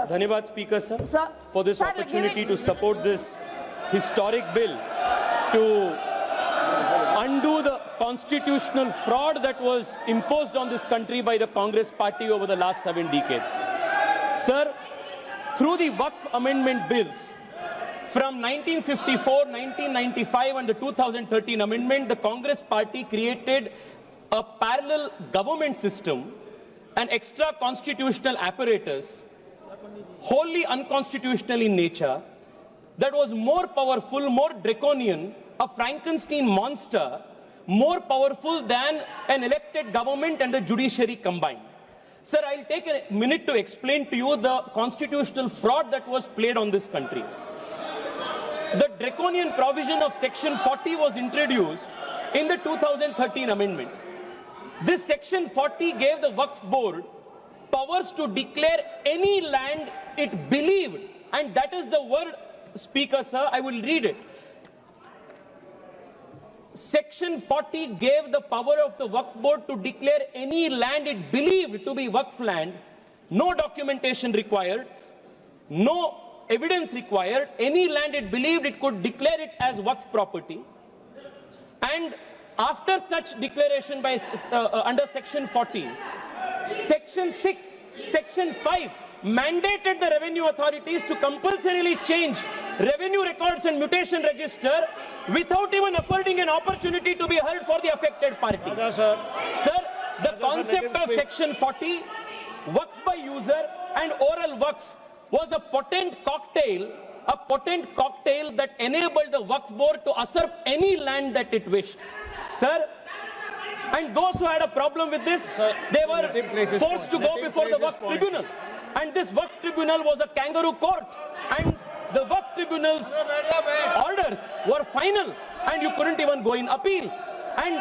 Dhanyavad Speaker sir, for this opportunity to support this historic bill to undo the constitutional fraud that was imposed on this country by the Congress party over the last 7 decades. Sir, through the Waqf amendment bills from 1954, 1995 and the 2013 amendment, the Congress party created a parallel government system, an extra constitutional apparatus, wholly unconstitutional in nature, that was more powerful, more draconian, a Frankenstein monster, more powerful than an elected government and the judiciary combined. Sir, I'll take a minute to explain to you the constitutional fraud that was played on this country. The draconian provision of Section 40 was introduced in the 2013 amendment. This Section 40 gave the Waqf Board powers to declare any land it believed, and that is the word, Speaker sir, I will read it. Section 40 gave the power of the Waqf Board to declare any land it believed to be Waqf land, no documentation required, no evidence required, any land it believed it could declare it as Waqf property. And after such declaration by under Section 40, Section 6, Section 5 mandated the revenue authorities to compulsorily change revenue records and mutation register without even affording an opportunity to be heard for the affected parties. Sir, the concept of Section 40, Waqf by user and oral Waqf, was a potent cocktail that enabled the Waqf Board to usurp any land that it wished. Sir, and those who had a problem with this, they were forced to go before the Waqf Tribunal. And this Waqf Tribunal was a kangaroo court. And the Waqf Tribunal's orders were final. And you couldn't even go in appeal. And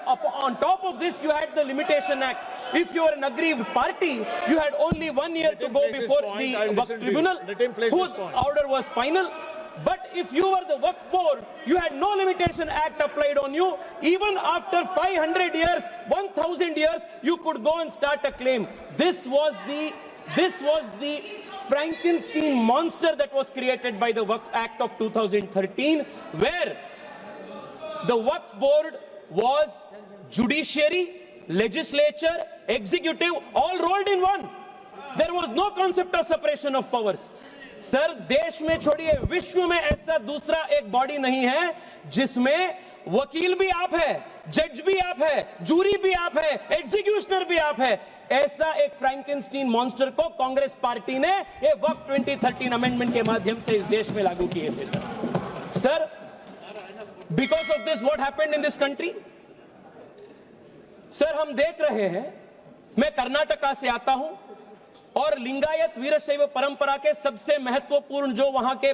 on top of this, you had the Limitation Act. If you were an aggrieved party, you had only 1 year to go before the Waqf Tribunal, whose order was final. But if you were the Waqf Board, you had no Limitation Act applied on you. Even after 500 years, 1,000 years, you could go and start a claim. This was the Frankenstein monster that was created by the Waqf Act of 2013, where the Waqf Board was judiciary, legislature, executive, all rolled in one. There was no concept of separation of powers. Sir, देश में छोड़िए, विश्व में ऐसा दूसरा एक body नहीं है जिसमें वकील भी आप है, जज भी आप है, जूरी भी आप है, एग्जीक्यूशनर भी आप है. ऐसा एक फ्रैंकेनस्टीन मॉन्स्टर को कांग्रेस पार्टी ने ये वक्फ 2013 अमेंडमेंट के माध्यम से इस देश में लागू किए थे. Sir, because of this what happened in this country? Sir, हम देख रहे हैं, मैं कर्नाटका से आता हूं और लिंगायत वीरशैव परंपरा के सबसे महत्वपूर्ण जो वहां के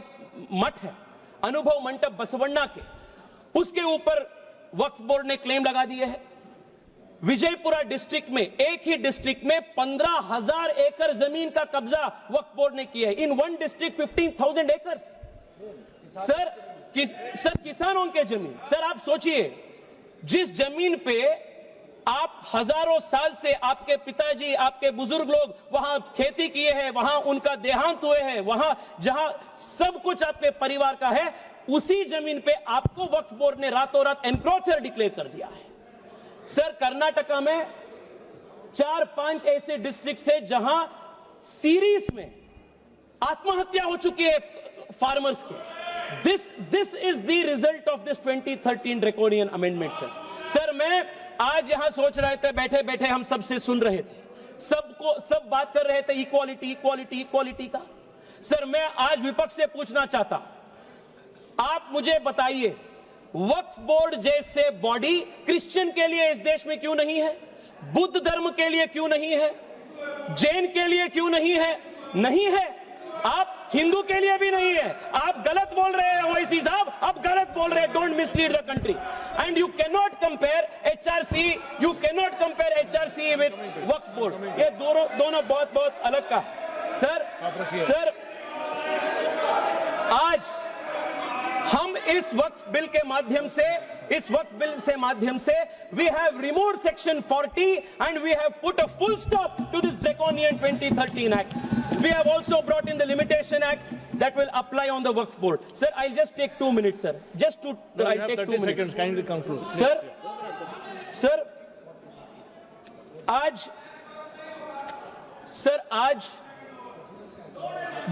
मठ है, अनुभव मंडप बसवण्णा के, उसके ऊपर वक्फ बोर्ड ने क्लेम लगा दिए है. विजयपुरा डिस्ट्रिक्ट में, एक ही डिस्ट्रिक्ट में 15,000 एकड़ जमीन का कब्जा वक्फ बोर्ड ने किया है. इन वन डिस्ट्रिक्ट 15,000 एकड़. सर, किसानों के जमीन. सर, आप सोचिए, जिस जमीन पे आप हजारों साल से आपके पिताजी, आपके बुजुर्ग लोग वहां खेती किए हैं, वहां उनका देहांत हुए हैं, वहां जहां सब कुछ आपके परिवार का है, उसी जमीन पे आपको वक्फ बोर्ड ने रातों रात एनक्रोचर डिक्लेयर कर दिया है. सर, कर्नाटका में 4-5 ऐसे डिस्ट्रिक्ट है जहां सीरीज में आत्महत्या हो चुकी है फार्मर्स के. This is the result of this 2013 draconian amendment. Sir, मैं आज यहां सोच रहे थे, बैठे बैठे हम सबसे सुन रहे थे, सब बात कर रहे थे इक्वालिटी इक्वालिटी इक्वालिटी का. सर, मैं आज विपक्ष से पूछना चाहता हूं, आप मुझे बताइए, वक्फ बोर्ड जैसे बॉडी क्रिश्चियन के लिए इस देश में क्यों नहीं है? बुद्ध धर्म के लिए क्यों नहीं है? जैन के लिए क्यों नहीं है? नहीं है. आप हिंदू के लिए भी नहीं है. आप गलत बोल रहे हैं ओवैसी साहब, आप गलत बोल रहे हैं. Don't mislead the country. And you can not compare HRC with Waqf board. ये दोनों बहुत बहुत अलग का है. सर, आज हम इस वक्फ बिल के माध्यम से इस वक्त बिल से माध्यम से we have removed section 40 and we have put a full stop to this draconian 2013 act. We have also brought in the limitation act that will apply on the Waqf board. Sir, I'll just take 2 minutes, sir. Just to, No, I'll take 2 minutes. Seconds. Kindly conclude. Sir, आज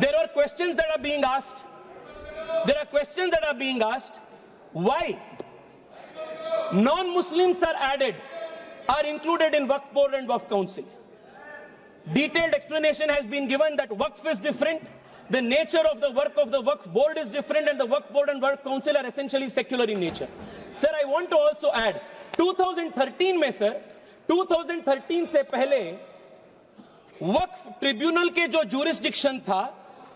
there are questions that are being asked. There are questions that are being asked. Why non-Muslims are added, are included in Waqf board and Waqf council? Detailed explanation has been given that Waqf is different, the nature of the work of the Waqf board is different, and the Waqf board and Waqf council are essentially secular in nature. Sir, I want to also add, 2013 में sir, 2013 से पहले वक्फ tribunal के जो jurisdiction था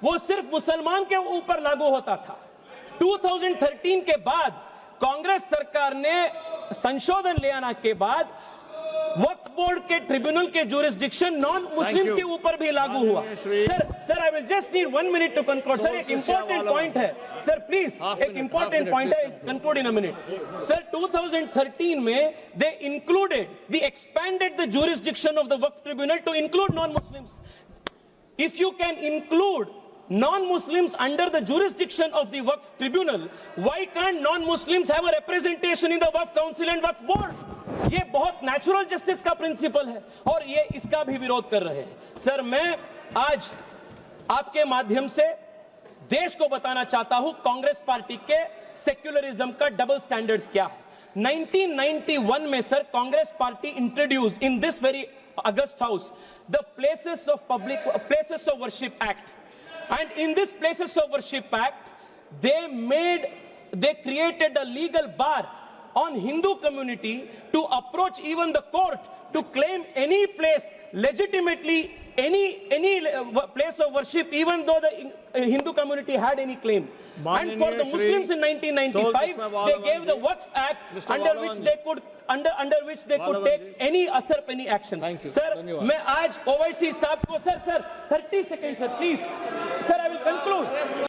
वो सिर्फ मुसलमान के ऊपर लागू होता था। 2013 के बाद कांग्रेस सरकार ने संशोधन ले आने के बाद वक्फ बोर्ड के ट्रिब्यूनल के जुरिस्डिक्शन नॉन मुस्लिम्स के ऊपर भी लागू हुआ। Sir I will just need 1 minute to conclude. Sir एक इंपॉर्टेंट पॉइंट है सर, प्लीज एक इंपॉर्टेंट पॉइंट है, conclude in a minute. Sir 2013 में they included the expanded the jurisdiction of the Waqf tribunal to include non Muslims. If you can include non-Muslims under the jurisdiction of the Waqf Tribunal, why can't non-Muslims have a representation in the Waqf Council and Waqf Board? ये बहुत natural justice का principal है और ये इसका भी विरोध कर रहे हैं। सर मैं आज आपके माध्यम से देश को बताना चाहता हूं कांग्रेस पार्टी के सेक्युलरिज्म का डबल स्टैंडर्ड्स क्या है। 1991 में sir Congress party introduced in this very August house the places of worship act, and in this places of worship act they created a legal bar on Hindu community to approach even the court to claim any place legitimately, any place of worship, even though the Hindu community had any claim. And for the Muslims in 1995 they gave the Waqf Act under which they could take any usurp any action. Sir मैं आज OIC साहब को sir 30 seconds sir please sir I will conclude.